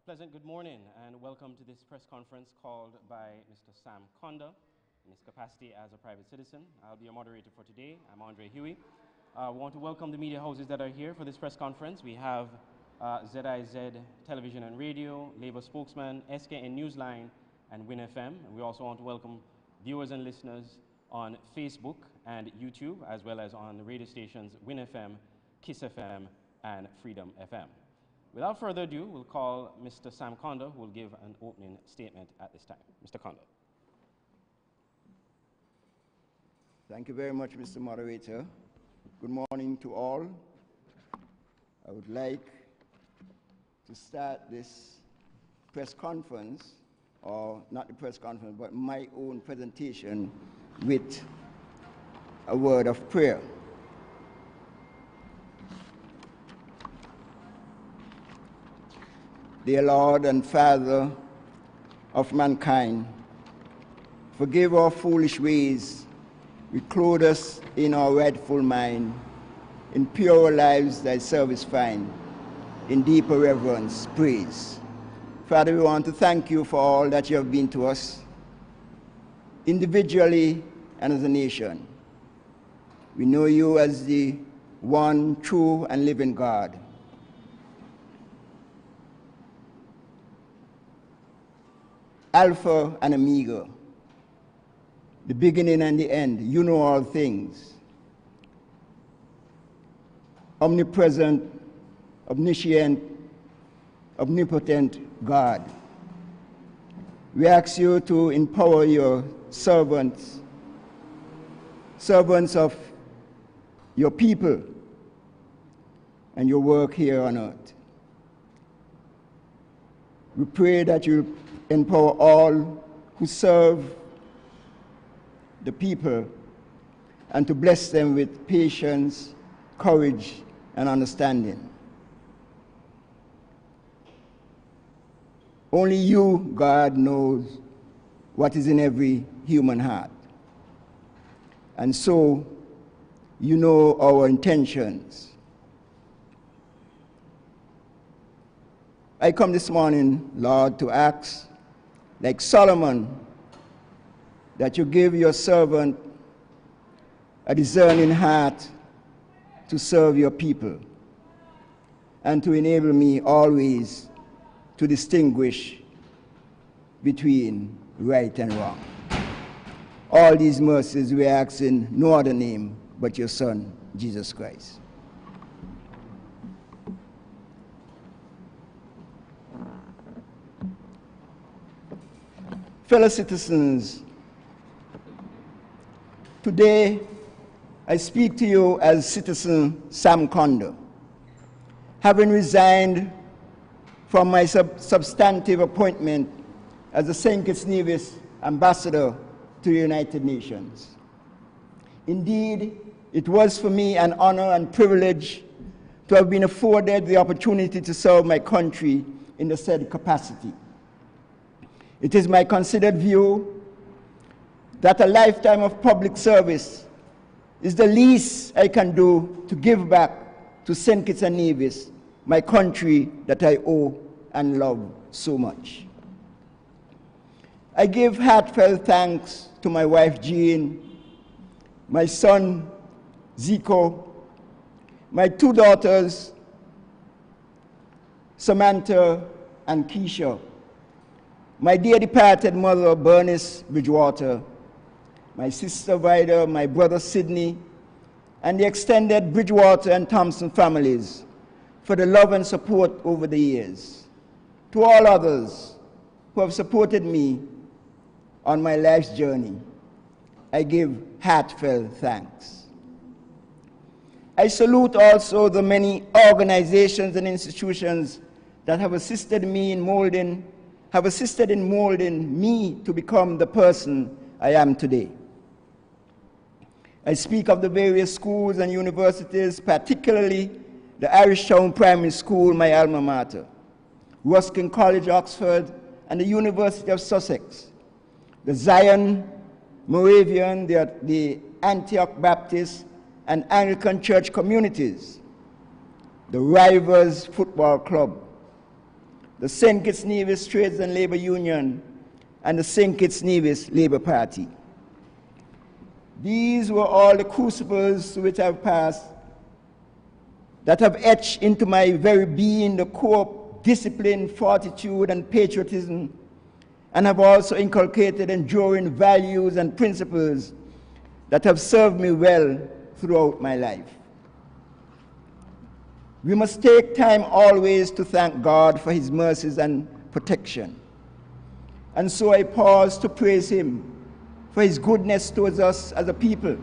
Pleasant good morning and welcome to this press conference called by Mr. Sam Condor in his capacity as a private citizen. I'll be your moderator for today. I'm Andre Huey. We want to welcome the media houses that are here for this press conference. We have ZIZ Television and Radio, Labour Spokesman, SKN Newsline, and Win FM. And we also want to welcome viewers and listeners on Facebook and YouTube, as well as on the radio stations Win FM, Kiss FM, and Freedom FM. Without further ado, we'll call Mr. Sam Condor, who will give an opening statement at this time. Mr. Condor. Thank you very much, Mr. Moderator. Good morning to all. I would like to start this press conference, or not the press conference, but my own presentation with a word of prayer. Dear Lord and Father of mankind, forgive our foolish ways, reclothe us in our rightful mind, in purer lives thy service find, in deeper reverence, praise. Father, we want to thank you for all that you have been to us, individually and as a nation. We know you as the one true and living God. Alpha and Omega, the beginning and the end. You know all things. Omnipresent, omniscient, omnipotent God. We ask you to empower your servants of your people and your work here on earth. We pray that you empower all who serve the people and to bless them with patience, courage, and understanding. Only you, God, knows what is in every human heart. And so, you know our intentions. I come this morning, Lord, to ask, like Solomon, that you give your servant a discerning heart to serve your people and to enable me always to distinguish between right and wrong. All these mercies we ask in no other name but your Son, Jesus Christ. Fellow citizens, today I speak to you as citizen Sam Condor, having resigned from my substantive appointment as the St. Kitts-Nevis ambassador to the United Nations. Indeed, it was for me an honor and privilege to have been afforded the opportunity to serve my country in the said capacity. It is my considered view that a lifetime of public service is the least I can do to give back to St. Kitts and Nevis, my country that I owe and love so much. I give heartfelt thanks to my wife Jean, my son Zico, my two daughters Samantha and Keisha, my dear departed mother, Bernice Bridgewater, my sister Vida, my brother Sydney, and the extended Bridgewater and Thompson families for the love and support over the years. To all others who have supported me on my life's journey, I give heartfelt thanks. I salute also the many organizations and institutions that have assisted in molding me to become the person I am today. I speak of the various schools and universities, particularly the Irishtown Primary School, my alma mater, Ruskin College, Oxford, and the University of Sussex, the Zion, Moravian, the Antioch Baptist, and Anglican Church communities, the Rivers Football Club, the St. Kitts-Nevis Trades and Labor Union, and the St. Kitts-Nevis Labor Party. These were all the crucibles which I've passed that have etched into my very being the core discipline, fortitude, and patriotism, and have also inculcated enduring values and principles that have served me well throughout my life. We must take time always to thank God for his mercies and protection. And so I pause to praise him for his goodness towards us as a people.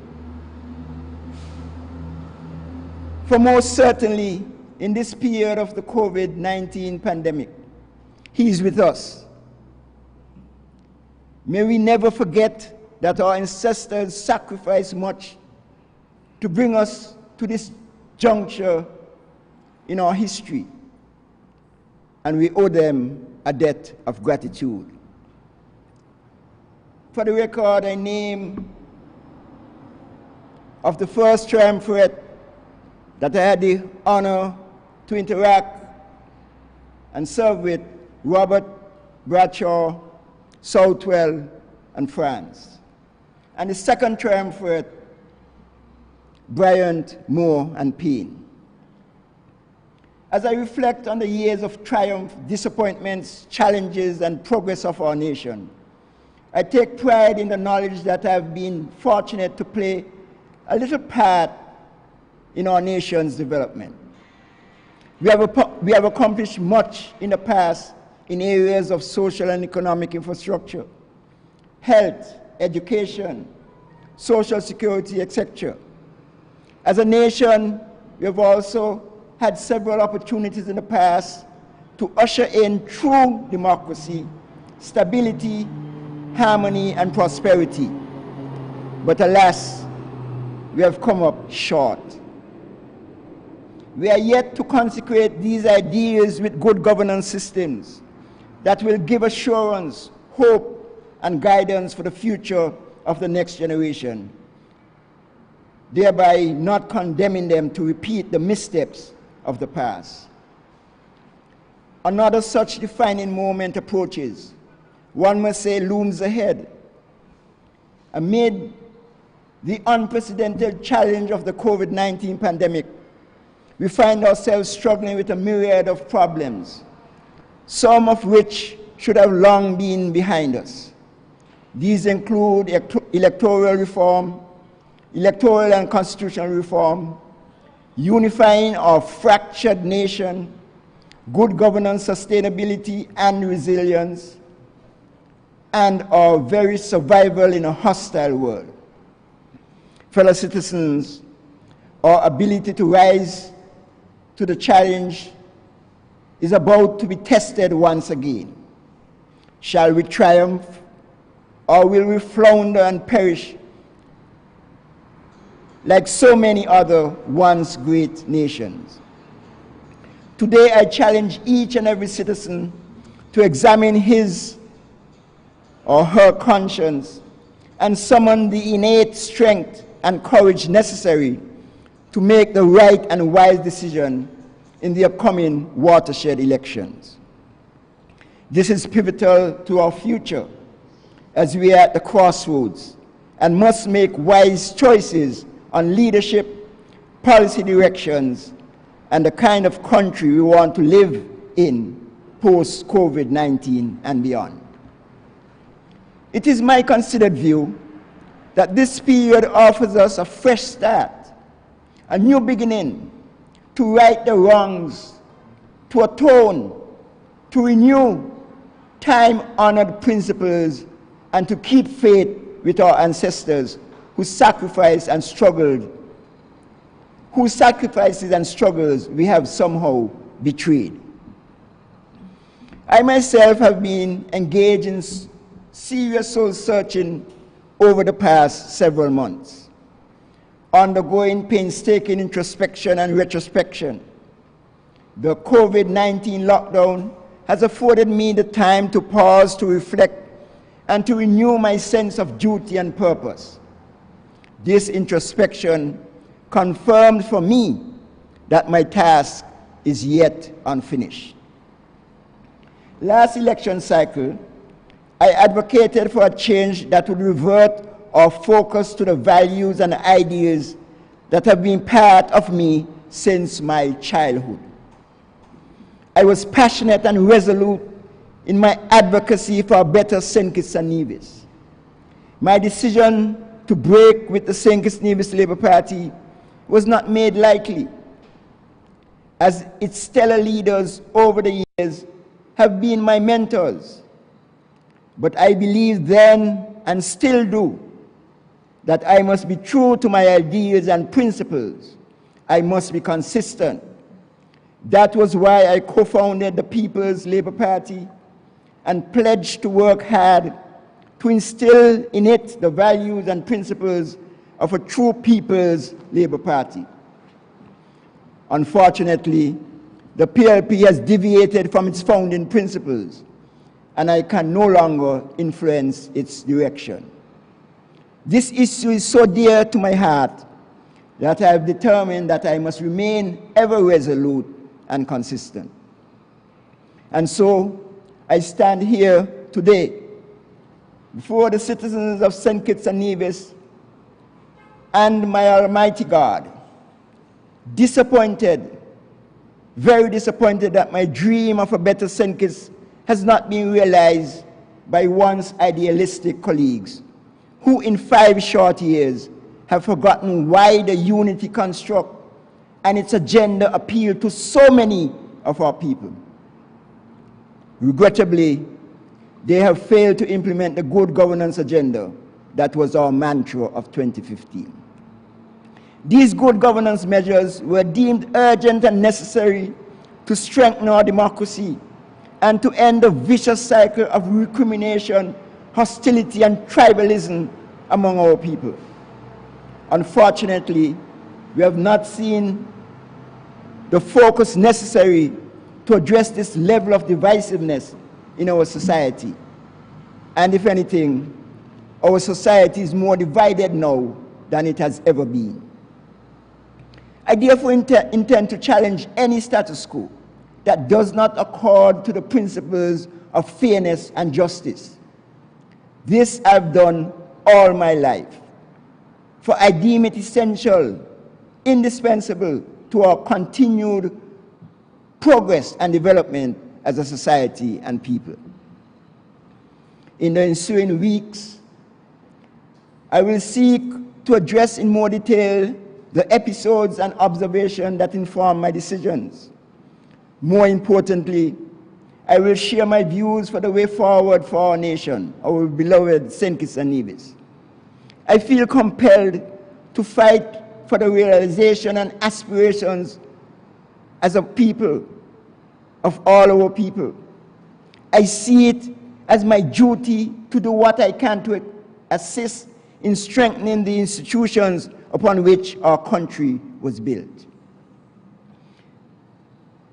For most certainly, in this period of the COVID-19 pandemic, he is with us. May we never forget that our ancestors sacrificed much to bring us to this juncture in our history, and we owe them a debt of gratitude. For the record, I name of the first triumvirate that I had the honor to interact and serve with: Robert, Bradshaw, Southwell, and France. And the second triumvirate, Bryant, Moore, and Payne. As I reflect on the years of triumph, disappointments, challenges, and progress of our nation, I take pride in the knowledge that I've been fortunate to play a little part in our nation's development. We have accomplished much in the past in areas of social and economic infrastructure, health, education, social security, etc. As a nation, we have also had several opportunities in the past to usher in true democracy, stability, harmony, and prosperity. But alas, we have come up short. We are yet to consecrate these ideas with good governance systems that will give assurance, hope, and guidance for the future of the next generation, thereby not condemning them to repeat the missteps of the past. Another such defining moment approaches. One must say looms ahead. Amid the unprecedented challenge of the COVID-19 pandemic, we find ourselves struggling with a myriad of problems, some of which should have long been behind us. These include electoral reform, electoral and constitutional reform, unifying our fractured nation, good governance, sustainability, and resilience, and our very survival in a hostile world. Fellow citizens, our ability to rise to the challenge is about to be tested once again. Shall we triumph, or will we flounder and perish like so many other once great nations? Today I challenge each and every citizen to examine his or her conscience and summon the innate strength and courage necessary to make the right and wise decision in the upcoming watershed elections. This is pivotal to our future as we are at the crossroads and must make wise choices on leadership, policy directions, and the kind of country we want to live in post-COVID-19 and beyond. It is my considered view that this period offers us a fresh start, a new beginning, to right the wrongs, to atone, to renew time-honored principles, and to keep faith with our ancestors who sacrificed and struggled, whose sacrifices and struggles we have somehow betrayed. I myself have been engaged in serious soul searching over the past several months, undergoing painstaking introspection and retrospection. The COVID-19 lockdown has afforded me the time to pause, to reflect, and to renew my sense of duty and purpose. This introspection confirmed for me that my task is yet unfinished. last election cycle, I advocated for a change that would revert our focus to the values and ideas that have been part of me since my childhood. I was passionate and resolute in my advocacy for a better St. Kitts-Nevis. My decision to break with the St. Kitts-Nevis Labour Party was not made lightly, as its stellar leaders over the years have been my mentors. But I believed then, and still do, that I must be true to my ideals and principles. I must be consistent. That was why I co-founded the People's Labour Party and pledged to work hard to instill in it the values and principles of a true People's Labour Party. Unfortunately, the PLP has deviated from its founding principles, and I can no longer influence its direction. This issue is so dear to my heart that I have determined that I must remain ever resolute and consistent. And so, I stand here today before the citizens of St. Kitts-Nevis and my Almighty God, disappointed, very disappointed that my dream of a better St. Kitts has not been realized by once idealistic colleagues who in 5 short years have forgotten why the unity construct and its agenda appeal to so many of our people. Regrettably, they have failed to implement the good governance agenda that was our mantra of 2015. These good governance measures were deemed urgent and necessary to strengthen our democracy and to end the vicious cycle of recrimination, hostility, and tribalism among our people. Unfortunately, we have not seen the focus necessary to address this level of divisiveness in our society. And if anything, our society is more divided now than it has ever been. I therefore intend to challenge any status quo that does not accord to the principles of fairness and justice. This I've done all my life, for I deem it essential, indispensable to our continued progress and development as a society and people. In the ensuing weeks, I will seek to address in more detail the episodes and observations that inform my decisions. More importantly, I will share my views for the way forward for our nation, our beloved St. Kitts-Nevis. I feel compelled to fight for the realization and aspirations as a people, of all our people. I see it as my duty to do what I can to assist in strengthening the institutions upon which our country was built.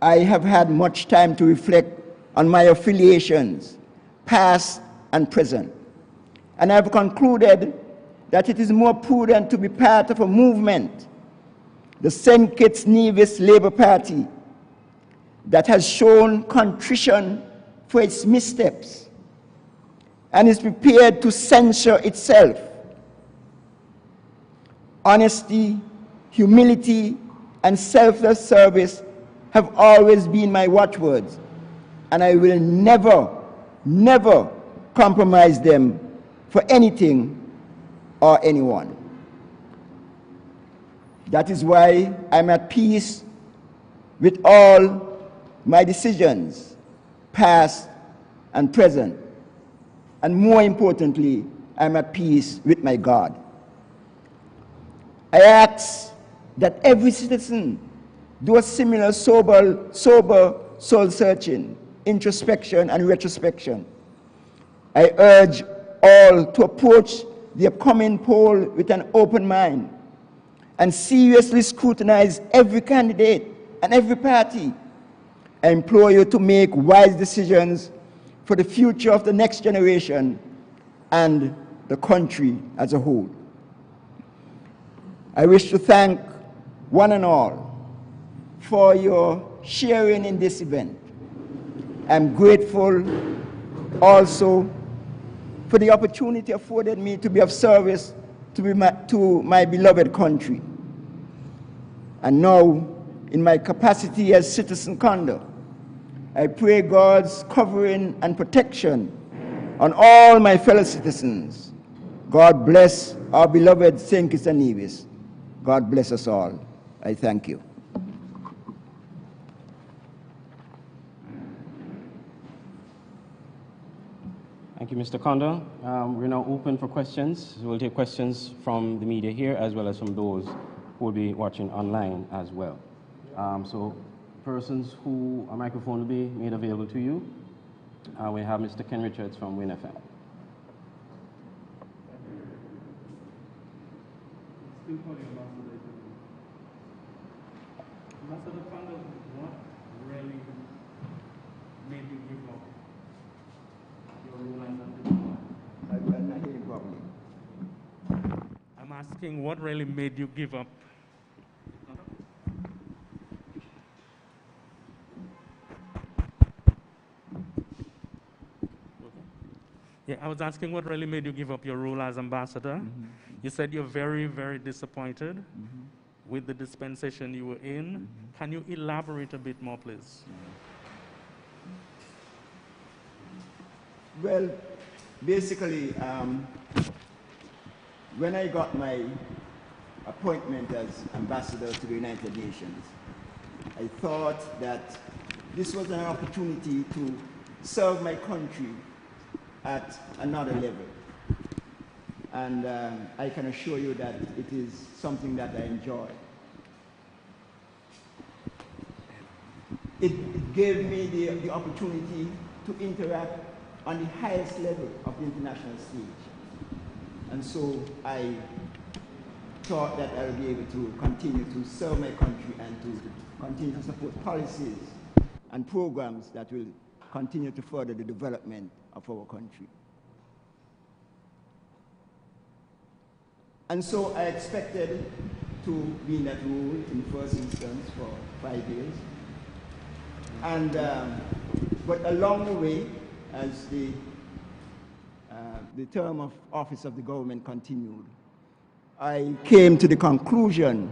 I have had much time to reflect on my affiliations, past and present, and I have concluded that it is more prudent to be part of a movement, the St. Kitts-Nevis Labour Party, that has shown contrition for its missteps and is prepared to censure itself. Honesty, humility, and selfless service have always been my watchwords, and I will never, never compromise them for anything or anyone. That is why I'm at peace with all my decisions, past and present. And more importantly, I'm at peace with my God. I ask that every citizen do a similar sober soul-searching, introspection, and retrospection. I urge all to approach the upcoming poll with an open mind and seriously scrutinize every candidate and every party. I implore you to make wise decisions for the future of the next generation and the country as a whole. I wish to thank one and all for your sharing in this event. I'm grateful also for the opportunity afforded me to be of service to my beloved country. And now, in my capacity as Citizen Condor, I pray God's covering and protection on all my fellow citizens. God bless our beloved St. Kitts-Nevis. God bless us all. I thank you. Thank you, Mr. Condor. We're now open for questions. We'll take questions from the media here as well as from those who will be watching online as well. So persons who a microphone will be made available to you. We have Mr. Ken Richards from Win FM. Ambassador Condor, what really made you give up your role as a I'm not hearing properly. I'm asking what really made you give up? Yeah, I was asking what really made you give up your role as ambassador. You said you're very, very disappointed with the dispensation you were in. Can you elaborate a bit more, please? Well, basically, when I got my appointment as ambassador to the United Nations, I thought that this was an opportunity to serve my country at another level. And I can assure you that it is something that I enjoy. It gave me the opportunity to interact on the highest level of the international stage. And so I thought that I would be able to continue to serve my country and to continue to support policies and programs that will continue to further the development of our country. And so I expected to be in that role in first instance for 5 years. And, but along the way, as the term of office of the government continued, I came to the conclusion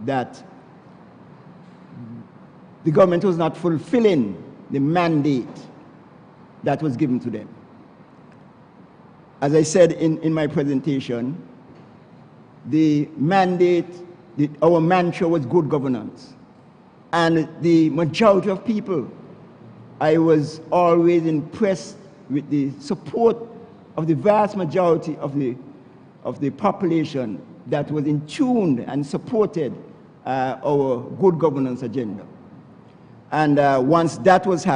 that the government was not fulfilling the mandate that was given to them. As I said in my presentation, the mandate, our mantra was good governance. And the majority of people, I was always impressed with the support of the vast majority of the population that was in tune and supported our good governance agenda. And once that was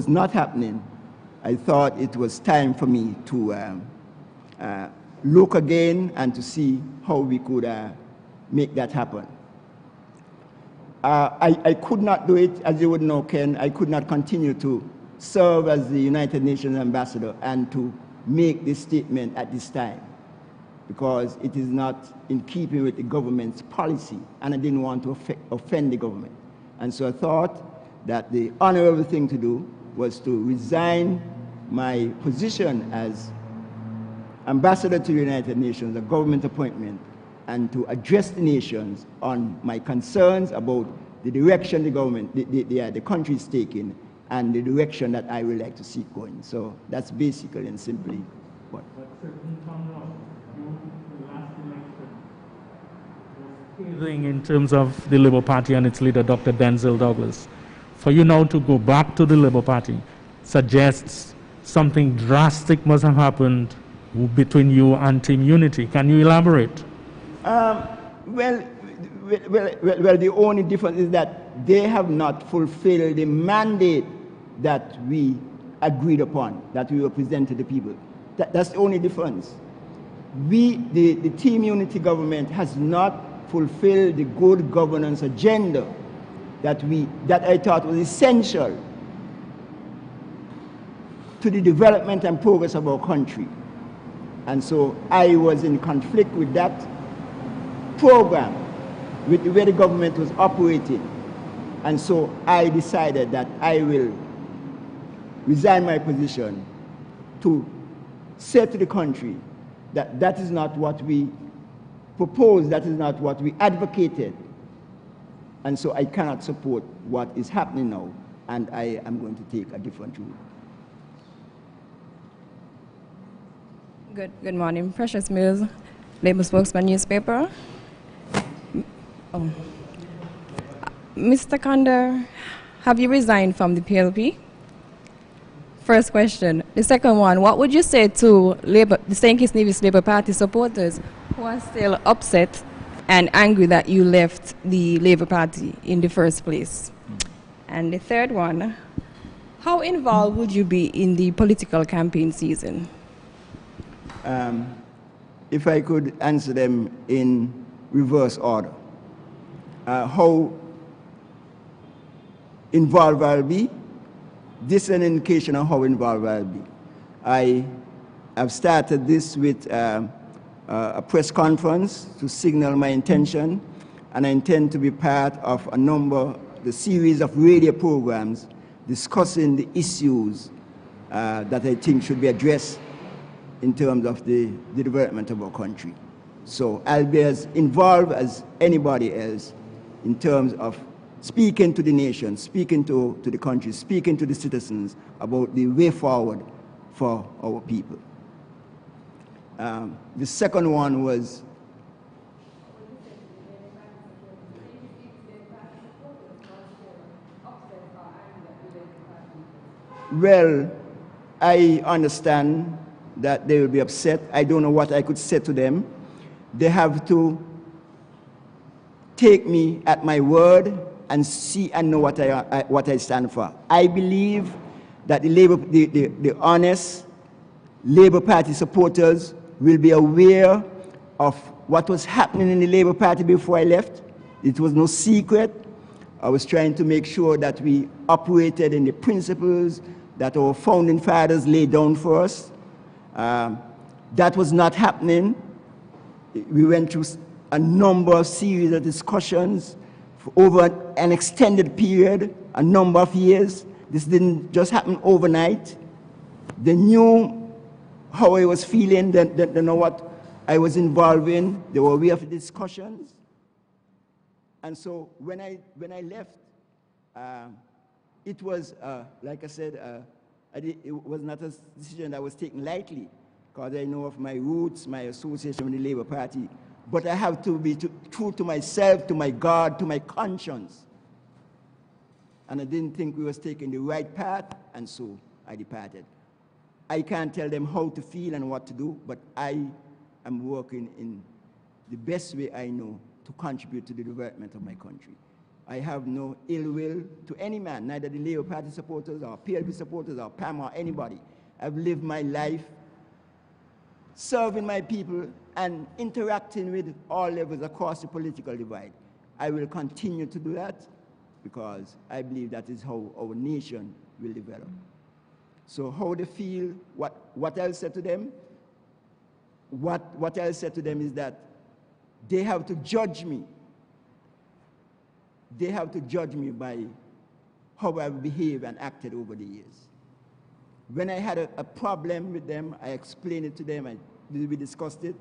not happening, I thought it was time for me to look again and to see how we could make that happen. I could not do it, as you would know, Ken. I could not continue to serve as the United Nations ambassador and to make this statement at this time, because it is not in keeping with the government's policy, and I didn't want to offend the government. And so I thought that the honorable thing to do was to resign my position as ambassador to the United Nations, a government appointment, and to address the nations on my concerns about the direction the government, the country is taking, and the direction that I would like to see going. So that's basically and simply what. But certain Condor, the last election was scathing in terms of the Labour Party and its leader, Dr. Denzel Douglas. For you now to go back to the Labour Party suggests something drastic must have happened between you and Team Unity. Can you elaborate? Well, the only difference is that they have not fulfilled the mandate that we agreed upon, that we represent to the people. That's the only difference. The Team Unity government has not fulfilled the good governance agenda that I thought was essential to the development and progress of our country. And so I was in conflict with that program, with the way the government was operating. And so I decided that I will resign my position to say to the country that that is not what we proposed, that is not what we advocated. And so I cannot support what is happening now, and I am going to take a different route. Good morning. Precious Mills, Labour Spokesman newspaper. Mr. Condor, have you resigned from the PLP? First question. The second one, what would you say to the St. Kitts-Nevis Labour Party supporters who are still upset and angry that you left the Labour Party in the first place? And the third one, how involved would you be in the political campaign season? If I could answer them in reverse order. How involved I'll be? This is an indication of how involved I'll be. I have started this with a press conference to signal my intention, and I intend to be part of the series of radio programs discussing the issues that I think should be addressed in terms of the development of our country. So I'll be as involved as anybody else in terms of speaking to the nation, speaking to the country, speaking to the citizens about the way forward for our people. The second one was, well, I understand that they will be upset. I don't know what I could say to them. They have to take me at my word and see and know what I stand for. I believe that the honest Labour Party supporters will be aware of what was happening in the Labour Party before I left. It was no secret. I was trying to make sure that we operated in the principles that our founding fathers laid down for us. That was not happening. We went through a number of series of discussions for over an extended period, a number of years. This didn't just happen overnight. They knew how I was feeling, they know what I was involved in. They were aware of the discussions. And so when I left, it was, like I said, it was not a decision that was taken lightly, because I know of my roots, my association with the Labour Party. But I have to be true to myself, to my God, to my conscience. And I didn't think we was taking the right path, and so I departed. I can't tell them how to feel and what to do, but I am working in the best way I know to contribute to the development of my country. I have no ill will to any man, neither the Labour Party supporters or PLP supporters or PAM or anybody. I've lived my life serving my people and interacting with all levels across the political divide. I will continue to do that because I believe that is how our nation will develop. So how they feel, what I'll say to them, what I'll say to them is that they have to judge me. They have to judge me by how I've behaved and acted over the years. When I had a problem with them, I explained it to them, we discussed it,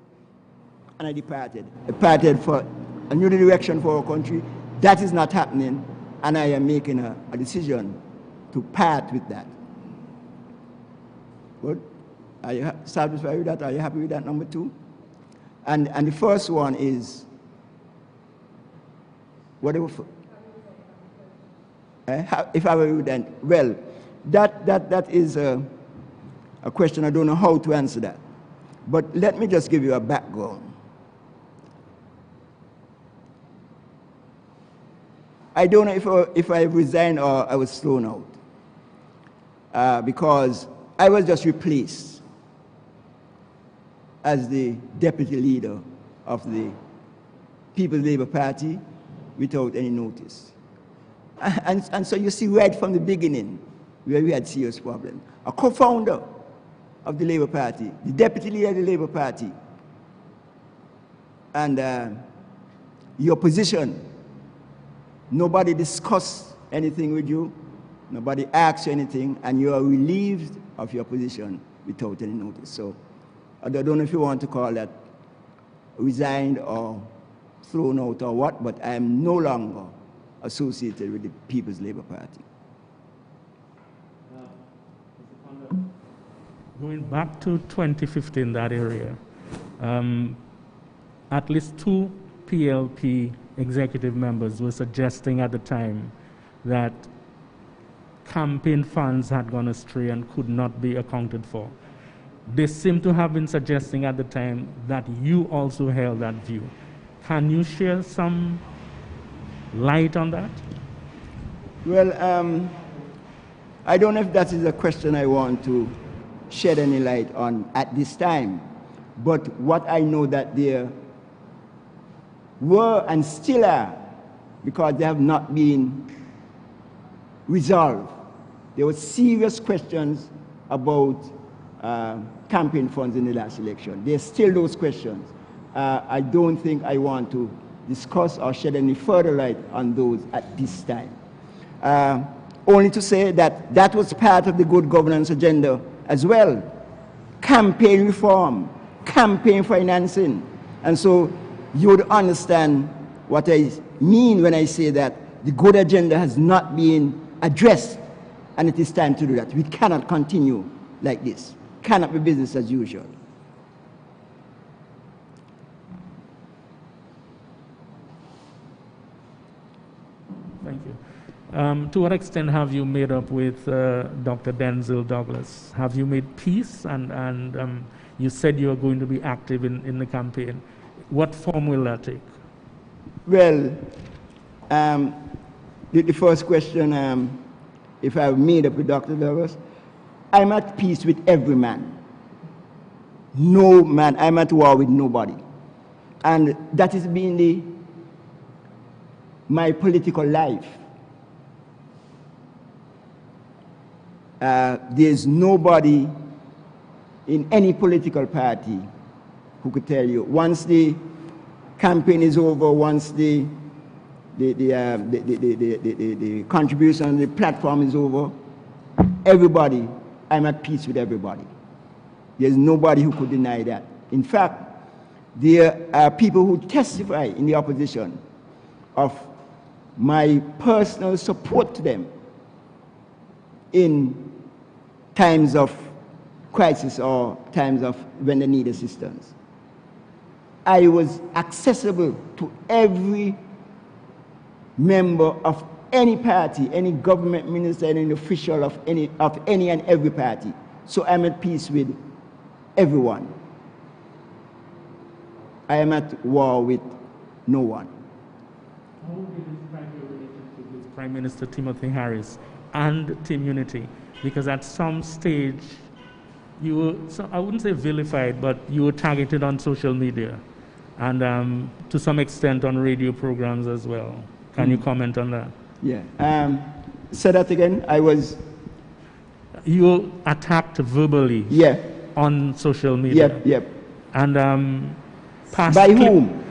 and I departed. I departed for a new direction for our country. That is not happening, and I am making a decision to part with that. Good? Are you satisfied with that? Are you happy with that, number two? And the first one is, whatever. If I were then, well, that is a question I don't know how to answer that. But let me just give you a background. I don't know if I resigned or I was thrown out, because I was just replaced as the deputy leader of the People's Labour Party without any notice. And so you see right from the beginning where we had serious problems. A co-founder of the Labour Party, the deputy leader of the Labour Party, and your position, nobody discussed anything with you. Nobody asks you anything, and you are relieved of your position without any notice. So I don't know if you want to call that resigned or thrown out or what, but I am no longer associated with the People's Labour Party. Going back to 2015, that area, at least 2 PLP executive members were suggesting at the time that campaign funds had gone astray and could not be accounted for. They seem to have been suggesting at the time that you also held that view. Can you share some light on that? Well, I don't know if that is a question I want to shed any light on at this time, but what I know that there were and still are, because they have not been resolved. There were serious questions about campaign funds in the last election. There are still those questions. I don't think I want to discuss or shed any further light on those at this time. Only to say that that was part of the good governance agenda as well. Campaign reform, campaign financing. And so you would understand what I mean when I say that the good agenda has not been addressed, and it is time to do that. We cannot continue like this. Cannot be business as usual. Thank you. To what extent have you made up with Dr. Denzil Douglas? Have you made peace? And you said you are going to be active in the campaign. What form will that take? Well, the first question, if I've made up with Dr. Douglas, I'm at peace with every man. No man, I'm at war with nobody. And that has been my political life. There's nobody in any political party who could tell you, once the campaign is over, once the contribution on the platform is over, everybody, I'm at peace with everybody. There's nobody who could deny that. In fact, there are people who testify in the opposition of my personal support to them in times of crisis or times of when they need assistance. I was accessible to every member of any party, any government minister, any official of any and every party. So I'm at peace with everyone. I am at war with no one. How would you describe your relationship with Prime Minister Timothy Harris and Team Unity? Because at some stage, you were, I wouldn't say vilified, but you were targeted on social media and to some extent on radio programs as well. Can you comment on that? Yeah. Say that again. You were attacked verbally. Yeah. On social media. Yep. Yep. And by whom?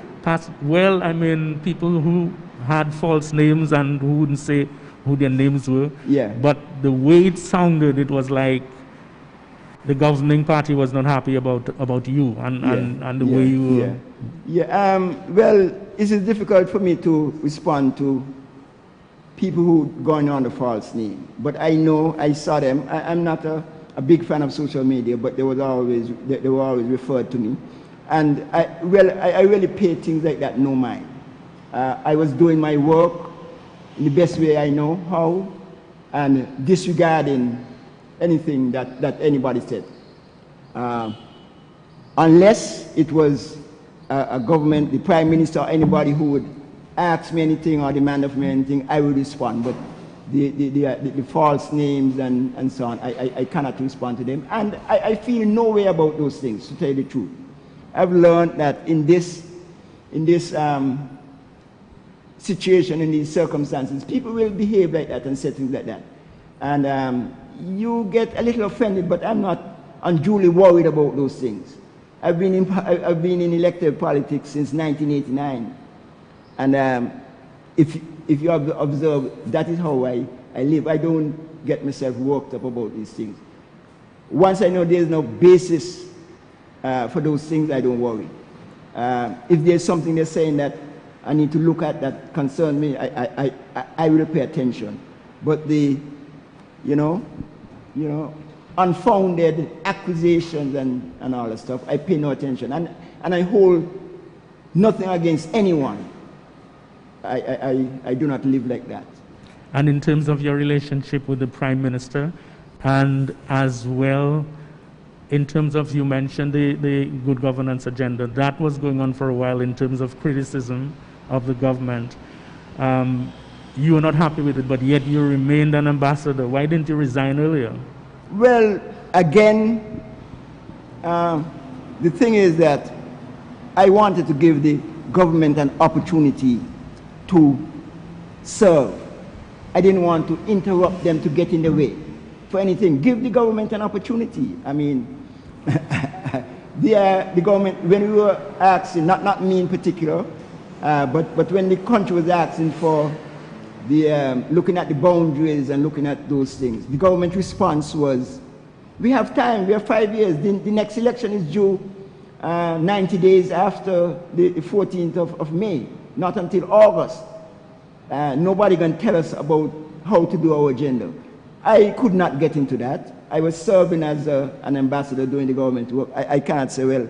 Well, I mean, people who had false names and who wouldn't say who their names were. Yeah. But the way it sounded, it was like the governing party was not happy about you and the way you were. Yeah. Well, it is difficult for me to respond to people who going on the false name. But I know, I saw them. I'm not a big fan of social media, but they were always referred to me. And I really pay things like that no mind. I was doing my work in the best way I know how, and disregarding anything that anybody said. Unless it was a government, the Prime Minister, or anybody who would ask me anything or demand of me anything, I would respond. But the false names and so on, I cannot respond to them. And I feel no way about those things, to tell you the truth. I've learned that in this situation, in these circumstances, people will behave like that and say things like that. And you get a little offended, but I'm not unduly worried about those things. I've been in elected politics since 1989. And if you have observed, that is how I I live. I don't get myself worked up about these things. Once I know there's no basis for those things, I don't worry. If there's something they're saying that I need to look at that concerns me, I will pay attention. But the, unfounded accusations and all that stuff, I pay no attention. And I hold nothing against anyone. I do not live like that. And in terms of your relationship with the Prime Minister, and as well, in terms of, you mentioned the good governance agenda, that was going on for a while in terms of criticism of the government. You were not happy with it, but yet you remained an ambassador. Why didn't you resign earlier? Well, again, the thing is that I wanted to give the government an opportunity to serve. I didn't want to interrupt them to get in the way for anything. Give the government an opportunity. I mean, the government, when we were asking, not me in particular, but when the country was asking for the looking at the boundaries and looking at those things, the government response was, we have time, we have 5 years. The next election is due 90 days after the 14th of May, not until August. Nobody can tell us about how to do our agenda. I could not get into that. I was serving as an ambassador doing the government work. I can't say, well,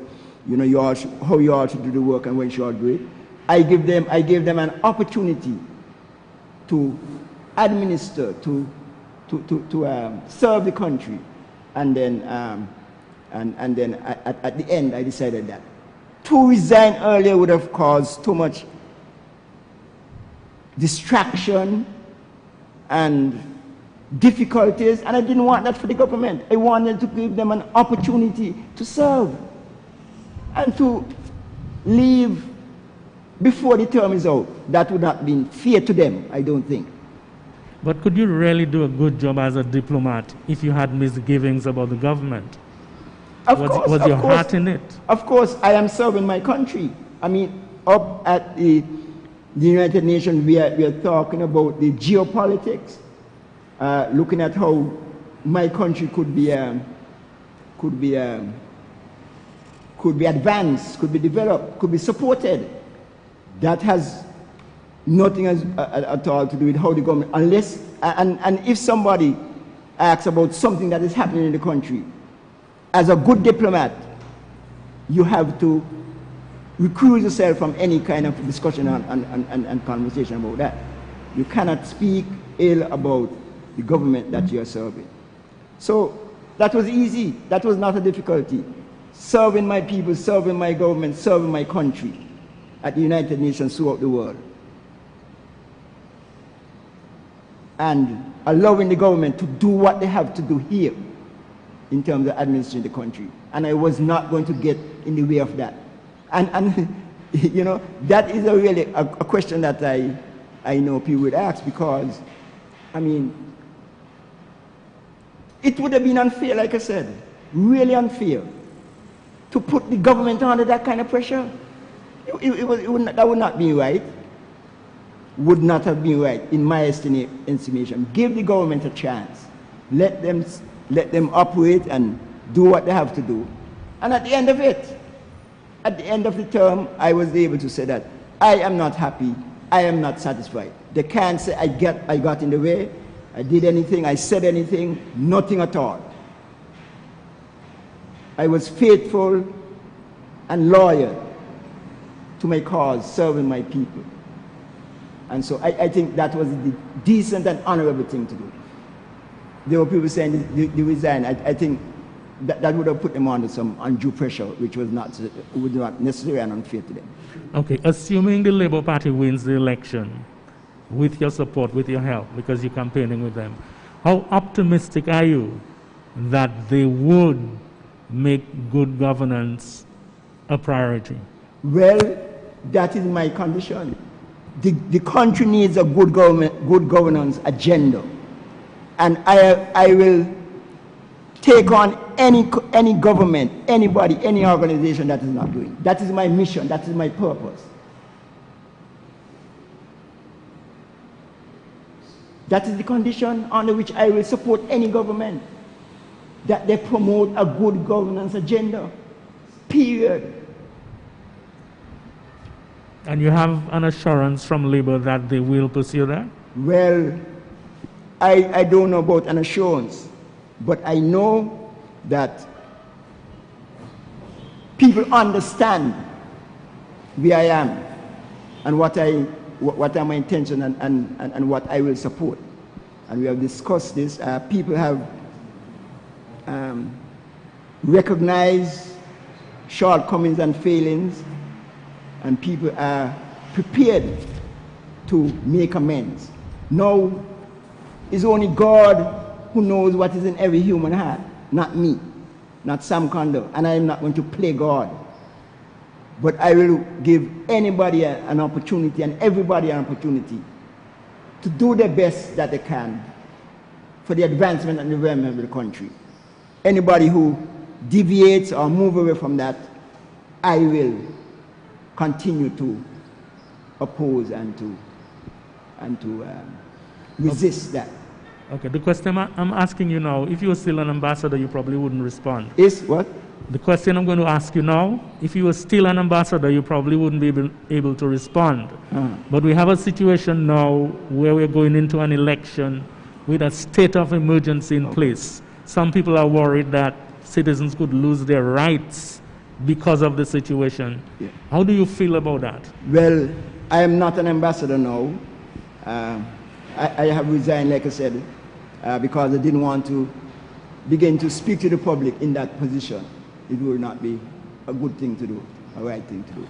how you all should do the work and when you should do it. I gave them an opportunity to administer, to serve the country, and then at the end I decided that to resign earlier would have caused too much distraction and difficulties, and I didn't want that for the government. I wanted to give them an opportunity to serve and to leave before the term is out. That would not be fair to them, I don't think. But could you really do a good job as a diplomat if you had misgivings about the government? Was your heart in it? Of course, I am serving my country. I mean, up at the United Nations, we are talking about the geopolitics, looking at how my country could be advanced, could be developed, could be supported. That has nothing at all to do with how the government, unless, and if somebody asks about something that is happening in the country, as a good diplomat, you have to recuse yourself from any kind of discussion and conversation about that. You cannot speak ill about the government that you are serving. So that was easy. That was not a difficulty. Serving my people, serving my government, serving my country at the United Nations throughout the world. And allowing the government to do what they have to do here in terms of administering the country. And I was not going to get in the way of that. And that is really a question that I know people would ask, because, I mean, it would have been unfair, like I said, really unfair, to put the government under that kind of pressure. That would not be right. Would not have been right, in my estimation. Give the government a chance. Let them operate and do what they have to do. And at the end of it, at the end of the term, I was able to say that I am not happy, I am not satisfied. They can't say I got in the way, I did anything, I said anything, nothing at all. I was faithful and loyal to my cause, serving my people. And so I think that was the decent and honorable thing to do. There were people saying they resign. I think that would have put them under some undue pressure, which was not necessary and unfair to them. Okay, assuming the Labour Party wins the election, with your support, with your help, because you're campaigning with them, how optimistic are you that they would make good governance a priority? Well, that is my condition. The country needs a good governance agenda. And I will take on any government, anybody, any organization that is not doing. That is my mission, that is my purpose. That is the condition under which I will support any government, that they promote a good governance agenda, period. And you have an assurance from Labour that they will pursue that? Well, I don't know about an assurance, but I know that people understand where I am and what are my intentions and what I will support. And we have discussed this. People have recognized shortcomings and failings, and people are prepared to make amends. Now, it's only God who knows what is in every human heart, not me, not Sam Condor, and I am not going to play God. But I will give anybody an opportunity and everybody an opportunity to do the best that they can for the advancement and development of the country. Anybody who deviates or moves away from that, I will continue to oppose and to resist that. Okay, the question I'm asking you now, if you were still an ambassador, you probably wouldn't respond. Is what? The question I'm going to ask you now, if you were still an ambassador, you probably wouldn't be able to respond. But we have a situation now where we're going into an election with a state of emergency in place. Some people are worried that citizens could lose their rights because of the situation. Yeah. How do you feel about that? Well, I am not an ambassador now. I have resigned, like I said, because I didn't want to begin to speak to the public in that position. It would not be a good thing to do, a right thing to do.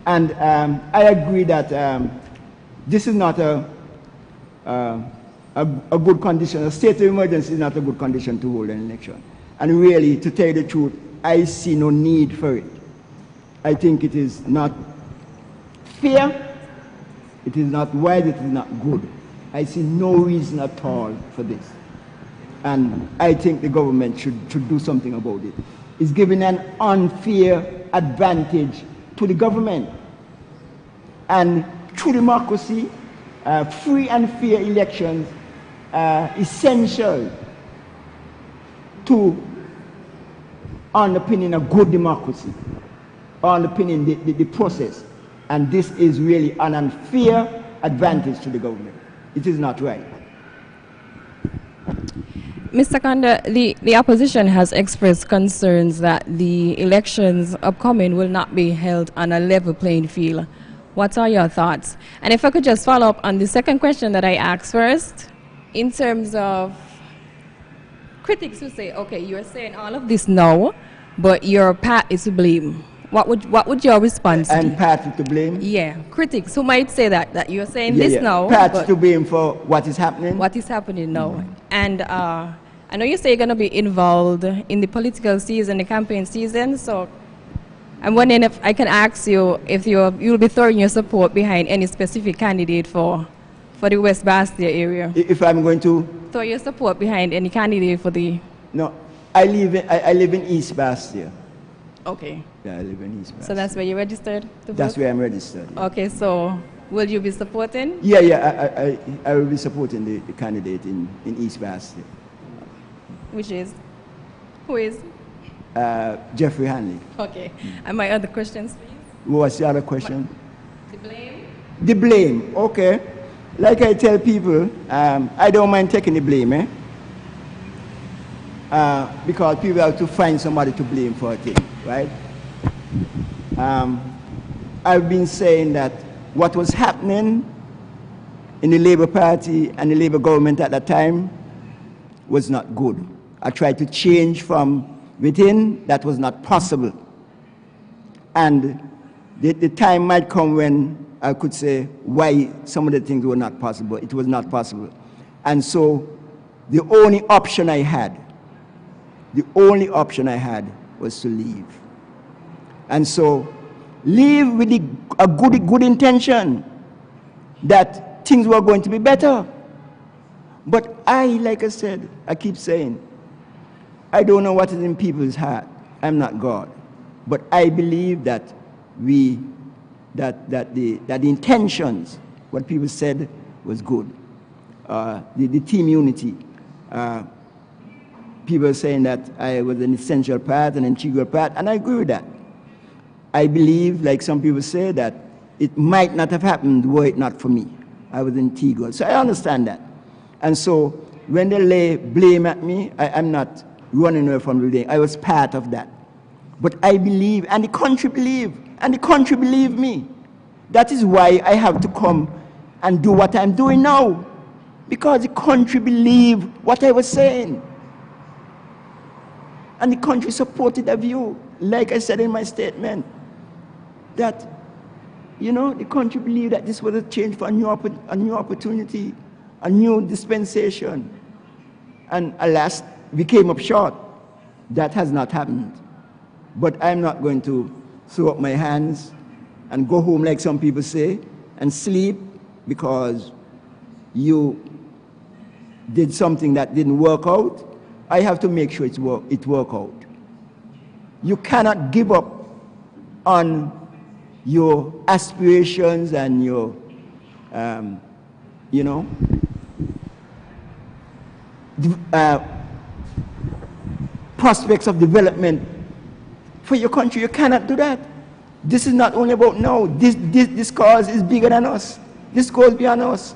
And I agree that this is not a good condition. A state of emergency is not a good condition to hold an election. And really, to tell you the truth, I see no need for it. I think it is not fair, it is not wise, it is not good. I see no reason at all for this. And I think the government should do something about it. It's giving an unfair advantage to the government. And through democracy, free and fair elections are essential to underpinning a good democracy, underpinning the process. And this is really an unfair advantage to the government. It is not right. Mr. Condor, the opposition has expressed concerns that the elections upcoming will not be held on a level playing field. What are your thoughts? And if I could just follow up on the second question that I asked first, in terms of critics who say, okay, you're saying all of this now, but your part is to blame. What would your response be? And part to blame? Yeah, critics who might say that you're saying this now. Part to blame for what is happening? What is happening now. And I know you say you're going to be involved in the political season, the campaign season, so I'm wondering if I can ask you if you'll be throwing your support behind any specific candidate for the West Bastia area. If I'm going to? Throw your support behind any candidate for the... No, I live in East Bastia. Okay. Yeah, I live in East Bastia. So that's where you're registered to vote? That's where I'm registered. Yeah. Okay, so will you be supporting? Yeah, I will be supporting the candidate in East Bastia. Which is? Who is? Jeffrey Hanley. Okay. And my other questions, please? What's the other question? The blame? The blame, okay. Like I tell people, I don't mind taking the blame, because people have to find somebody to blame for a thing, right? I've been saying that what was happening in the Labour Party and the Labour government at that time was not good. I tried to change from within. That was not possible. And the time might come when I could say why some of the things were not possible. It was not possible. And so the only option I had was to leave. And so leave with a good intention that things were going to be better. But like I said, I keep saying, I don't know what is in people's heart. I'm not God. But I believe that the intentions, what people said was good. the team unity. People are saying that I was an essential part, an integral part, and I agree with that. I believe, like some people say, that it might not have happened were it not for me. I was integral. So I understand that. And so when they lay blame at me, I'm not running away from the blame. I was part of that. But I believe, and the country believe, and the country believe me. That is why I have to come and do what I'm doing now. Because the country believed what I was saying. And the country supported the view, like I said in my statement, that, you know, the country believed that this was a change for a new opportunity, a new dispensation. And alas, we came up short. That has not happened. But I'm not going to throw up my hands and go home like some people say and sleep because you did something that didn't work out. I have to make sure it work out. You cannot give up on your aspirations and your, you know, prospects of development for your country. You cannot do that. This is not only about now. This cause is bigger than us. This goes beyond us.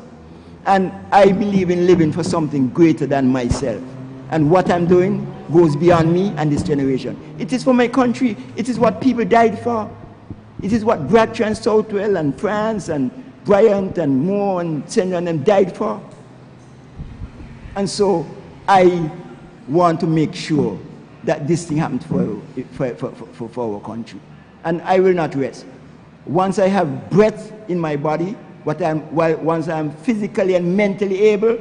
And I believe in living for something greater than myself. And what I'm doing goes beyond me and this generation. It is for my country. It is what people died for. It is what Bradshaw and Southwell and France and Bryant and Moore and Senior and them died for. And so I want to make sure that this thing happens for our country. And I will not rest. Once I have breath in my body, once I'm physically and mentally able,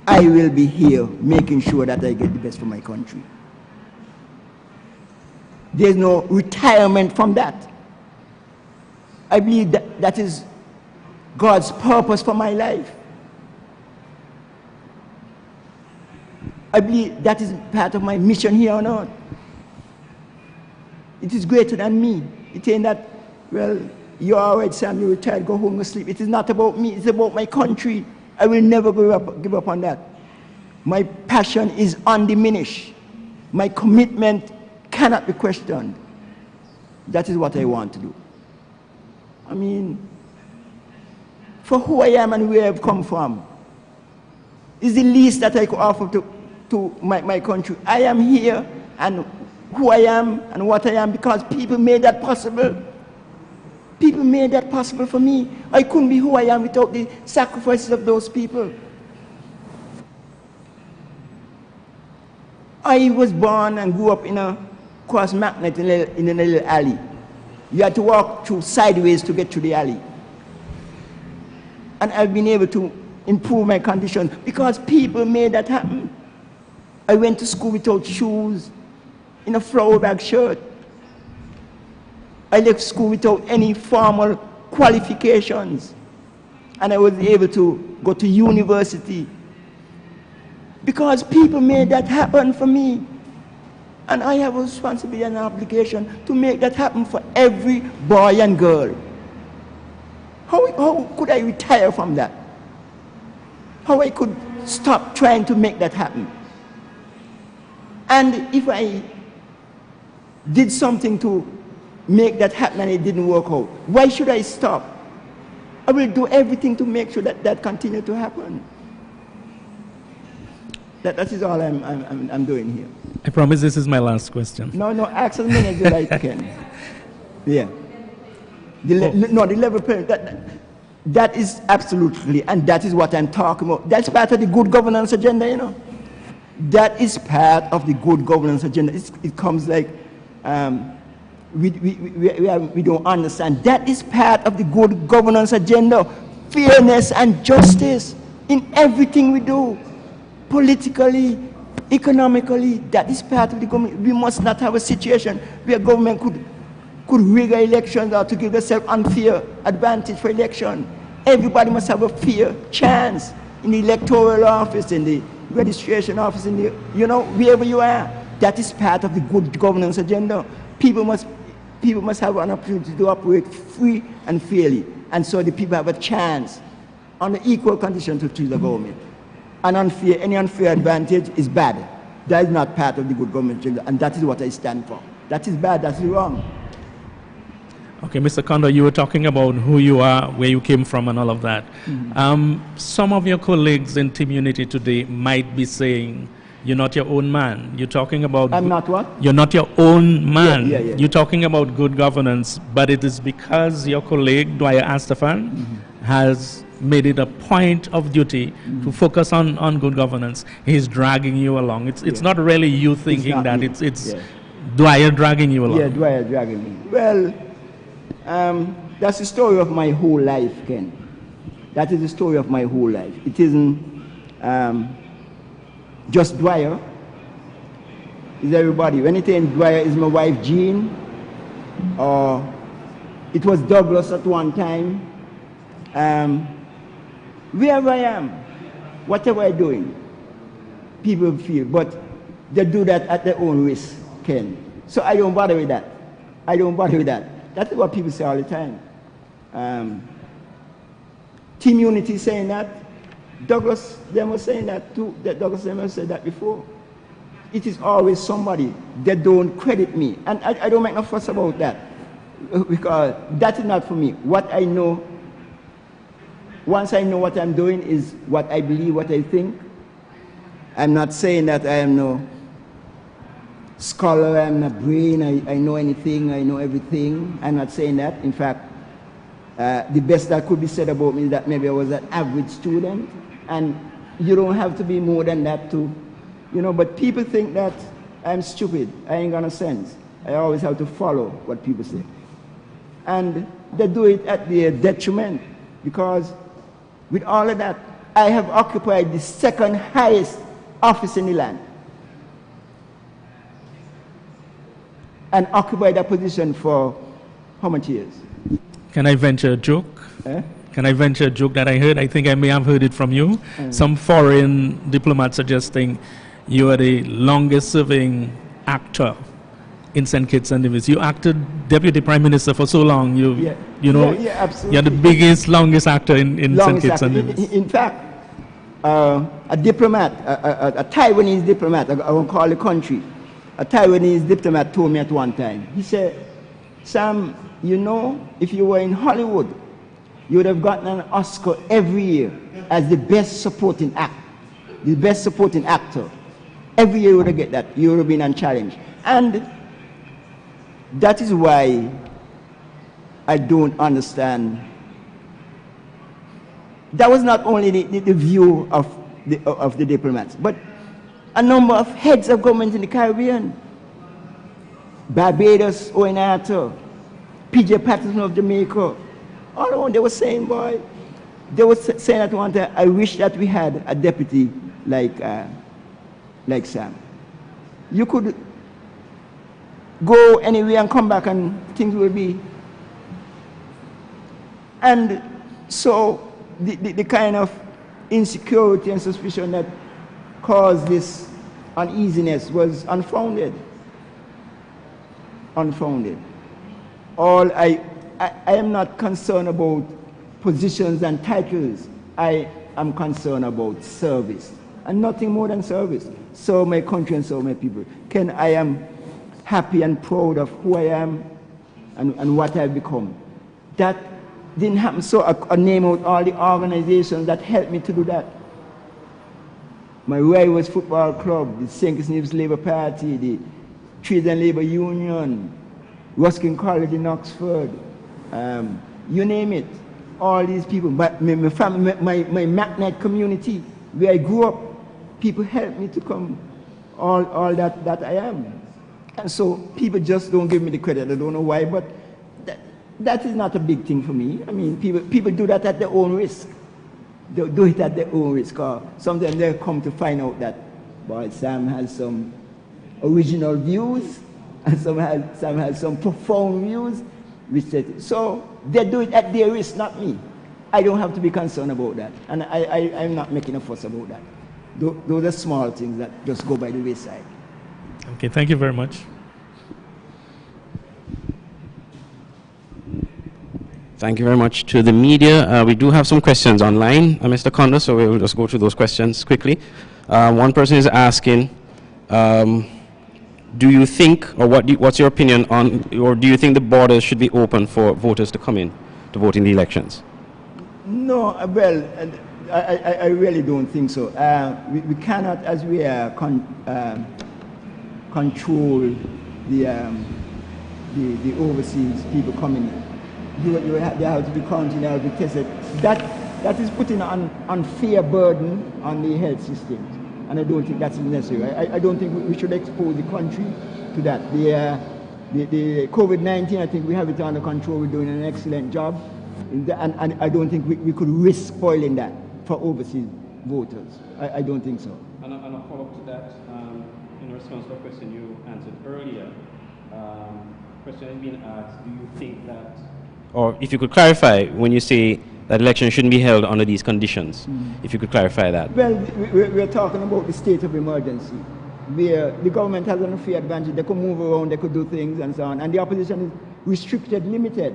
I will be here making sure that I get the best for my country. There's no retirement from that. I believe that is God's purpose for my life. I believe that is part of my mission here on earth. It is greater than me. It ain't that, well, you're all right, Sam, you're retired, go home and sleep. It is not about me, it's about my country. I will never give up on that. My passion is undiminished. My commitment cannot be questioned. That is what I want to do. I mean, for who I am and where I've come from, is the least that I could offer to my country. I am here, and who I am and what I am because people made that possible. People made that possible for me. I couldn't be who I am without the sacrifices of those people. I was born and grew up in a cross magnet in a little alley. You had to walk through sideways to get to the alley. And I've been able to improve my condition because people made that happen. I went to school without shoes, in a flower bag shirt. I left school without any formal qualifications. And I was able to go to university. Because people made that happen for me. And I have a responsibility and an obligation to make that happen for every boy and girl. How could I retire from that? How I could stop trying to make that happen? And if I did something to make that happen and it didn't work out, why should I stop? I will do everything to make sure that that continues to happen. That is all I'm doing here. I promise this is my last question. No, ask as many as you like, Ken. Yeah. The level playing, that is absolutely, and that is what I'm talking about. That's part of the good governance agenda, you know. That is part of the good governance agenda. It comes like, we don't understand. That is part of the good governance agenda. Fairness and justice in everything we do. Politically, economically, that is part of the government. We must not have a situation where government could rig elections or to give themselves unfair advantage for election. Everybody must have a fair chance in the electoral office, in the registration office, in the, you know, wherever you are. That is part of the good governance agenda. People must have an opportunity to operate free and fairly. And so the people have a chance on the equal condition to choose the government. Any unfair advantage is bad. That is not part of the good government, and that is what I stand for. That is bad, that is wrong. Okay, Mr. Condor, you were talking about who you are, where you came from, and all of that. Some of your colleagues in Team Unity today might be saying, you're not your own man. You're talking about... I'm not what? You're not your own man. Yeah. You're talking about good governance, but it is because your colleague, Dwyer Astafan, has made it a point of duty to focus on good governance. He's dragging you along. It's not really you thinking that. It's Dwyer dragging you along. Yeah, Dwyer dragging me. Well, that's the story of my whole life, Ken. That is the story of my whole life. It isn't just Dwyer. It's everybody. When it ain't Dwyer, is my wife Jean, or it was Douglas at one time. Wherever I am, whatever I'm doing, people feel, but they do that at their own risk, Ken. So I don't bother with that. I don't bother with that. That's what people say all the time. Team Unity saying that. Douglas, them was saying that too. Douglas, them has said that before. It is always somebody that don't credit me. And I don't make no fuss about that. Because that is not for me. What I know, once I know what I'm doing is what I believe, what I think. I'm not saying that I am no scholar, I'm not brain, I know anything, I know everything. I'm not saying that. In fact, the best that could be said about me is that maybe I was an average student, and you don't have to be more than that to, but people think that I'm stupid, I ain't got no sense. I always have to follow what people say. And they do it at their detriment, because with all of that, I have occupied the second highest office in the land. And occupied that position for how much years? Can I venture a joke? Can I venture a joke that I heard? I think I may have heard it from you. Some foreign diplomat suggesting you are the longest serving actor in St. Kitts-Nevis. You acted Deputy Prime Minister for so long. Absolutely. You're the biggest, longest actor in St. Kitts-Nevis. In fact, a diplomat, a Taiwanese diplomat, I won't call the country, a Taiwanese diplomat told me at one time, he said, Sam, if you were in Hollywood, you would have gotten an Oscar every year as the best supporting actor. The best supporting actor. Every year you would have get that. You would have been unchallenged. And that is why I don't understand. That was not only the view of the diplomats, but a number of heads of government in the Caribbean. Barbados, Oenato, P.J. Patterson of Jamaica. All of them, they were saying, boy, they were saying at one time, I wish that we had a deputy like Sam. You could go anywhere and come back and things will be. And so the kind of insecurity and suspicion that caused this uneasiness was unfounded. Unfounded. I am not concerned about positions and titles. I am concerned about service, and nothing more than service. So my country and so my people. I am happy and proud of who I am and what I've become. That didn't happen, so I name out all the organizations that helped me to do that. My Rivals Football Club, the St. Kitts-Nevis Labour Party, the Trades and Labour Union, Ruskin College in Oxford, you name it. All these people, but my family, my magnet community, where I grew up, people helped me to come all that I am. And so people just don't give me the credit. I don't know why, but that is not a big thing for me. I mean, people do that at their own risk. They do it at their own risk. Sometimes they come to find out that, boy, Sam has some original views, and Sam has some profound views. So they do it at their risk, not me. I don't have to be concerned about that. And I'm not making a fuss about that. Those are small things that just go by the wayside. Okay, thank you very much. Thank you very much to the media. We do have some questions online, Mr. Condor, so we will just go through those questions quickly. One person is asking, do you think, or what's your opinion on, or do you think the borders should be open for voters to come in to vote in the elections? No, well, I really don't think so. We cannot, as we are, control the overseas people coming in. They have to be counted, they have to be tested. That is putting an unfair burden on the health systems, and I don't think that's necessary. I don't think we should expose the country to that. The COVID-19, I think we have it under control. We're doing an excellent job, and I don't think we could risk spoiling that for overseas voters. I don't think so. And a follow-up to that, in response to a question you answered earlier, question has been asked, do you think that, or if you could clarify when you say that elections shouldn't be held under these conditions, if you could clarify that. Well, we're talking about the state of emergency, where the government has an unfair advantage. They could move around, they could do things and so on, and the opposition is restricted, limited.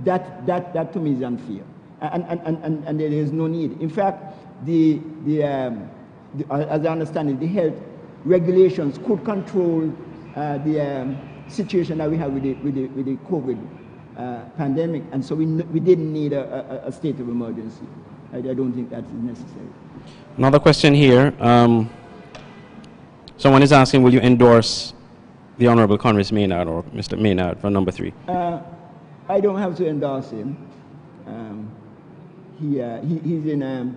That to me is unfair, and there is no need. In fact, as I understand it, the health regulations could control the situation that we have with the COVID pandemic, and so we didn't need a state of emergency. I don't think that's necessary. Another question here. Someone is asking, will you endorse the Honorable Congress Maynard or Mr. Maynard for number 3? I don't have to endorse him. He's in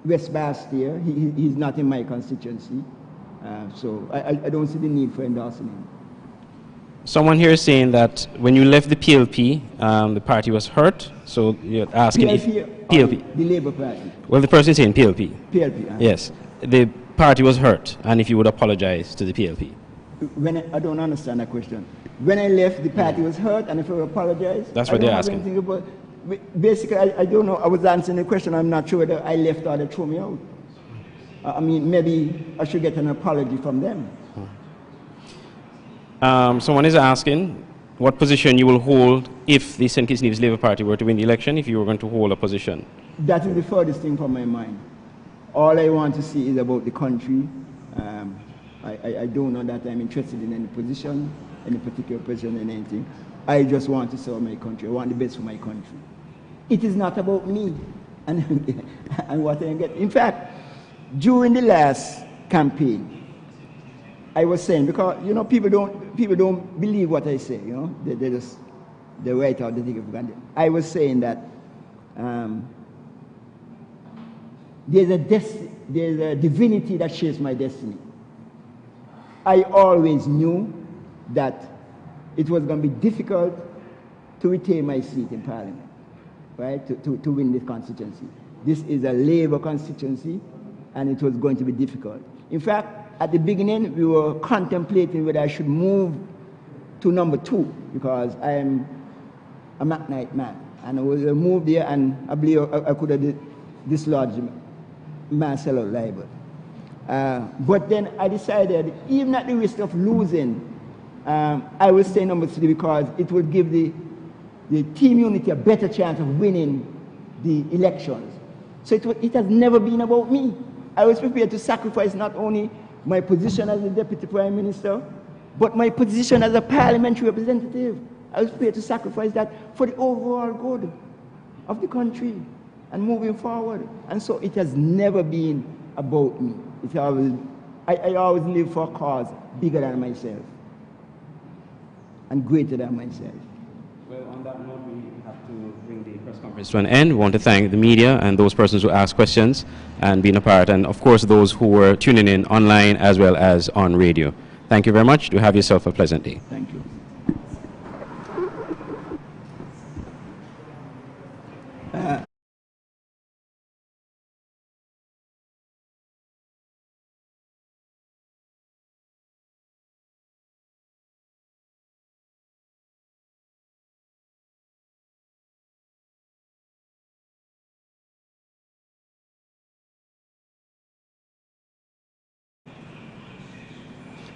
West Bastille. He's not in my constituency. So I don't see the need for endorsing him. Someone here is saying that when you left the PLP, the party was hurt. So you're asking if PLP, the Labour Party. Well, the person is saying PLP. PLP. Yes, the party was hurt, and if you would apologize to the PLP. I don't understand that question. When I left, the party was hurt, and if I apologize, that's what they're asking. Basically, I don't know. I was answering the question. I'm not sure whether I left or they threw me out. I mean, maybe I should get an apology from them. Someone is asking what position you will hold if the St. Kitts-Nevis Labour Party were to win the election, if you were going to hold a position. That is the furthest thing from my mind. All I want to see is about the country. I don't know that I'm interested in any position, any particular position, in anything. I just want to serve my country. I want the best for my country. It is not about me and what I get. In fact, during the last campaign, I was saying, because people don't believe what I say. They write out the thing of granted. I was saying that there's a divinity that shapes my destiny. I always knew that it was going to be difficult to retain my seat in Parliament, right? To win this constituency. This is a Labour constituency, and it was going to be difficult. In fact, at the beginning, we were contemplating whether I should move to number 2, because I am a McKnight man. And I was moved there, and I believe I could have dislodged Marcelo Liber. But then I decided, even at the risk of losing, I will stay number 3 because it would give the team unity a better chance of winning the elections. So it has never been about me. I was prepared to sacrifice not only my position as the Deputy Prime Minister, but my position as a parliamentary representative. I was prepared to sacrifice that for the overall good of the country and moving forward. And so it has never been about me. I always live for a cause bigger than myself and greater than myself. Well, on that note, we have to bring the press conference to an end. We want to thank the media and those persons who asked questions and being a part, and of course those who were tuning in online as well as on radio. Thank you very much. Do have yourself a pleasant day. Thank you.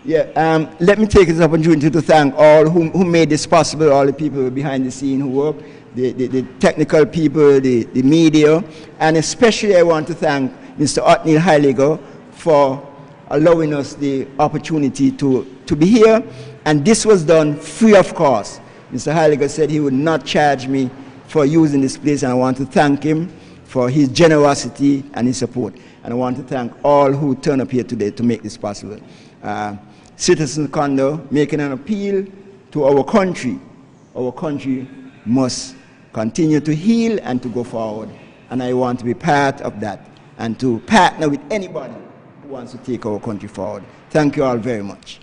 Yeah, let me take this opportunity to thank all who made this possible, all the people behind the scene who work, the technical people, the media, and especially I want to thank Mr. Othniel Heiliger for allowing us the opportunity to be here, and this was done free of cost. Mr. Heiliger said he would not charge me for using this place, and I want to thank him for his generosity and his support. And I want to thank all who turned up here today to make this possible. Citizen Condor making an appeal to our country. Our country must continue to heal and to go forward. And I want to be part of that and to partner with anybody who wants to take our country forward. Thank you all very much.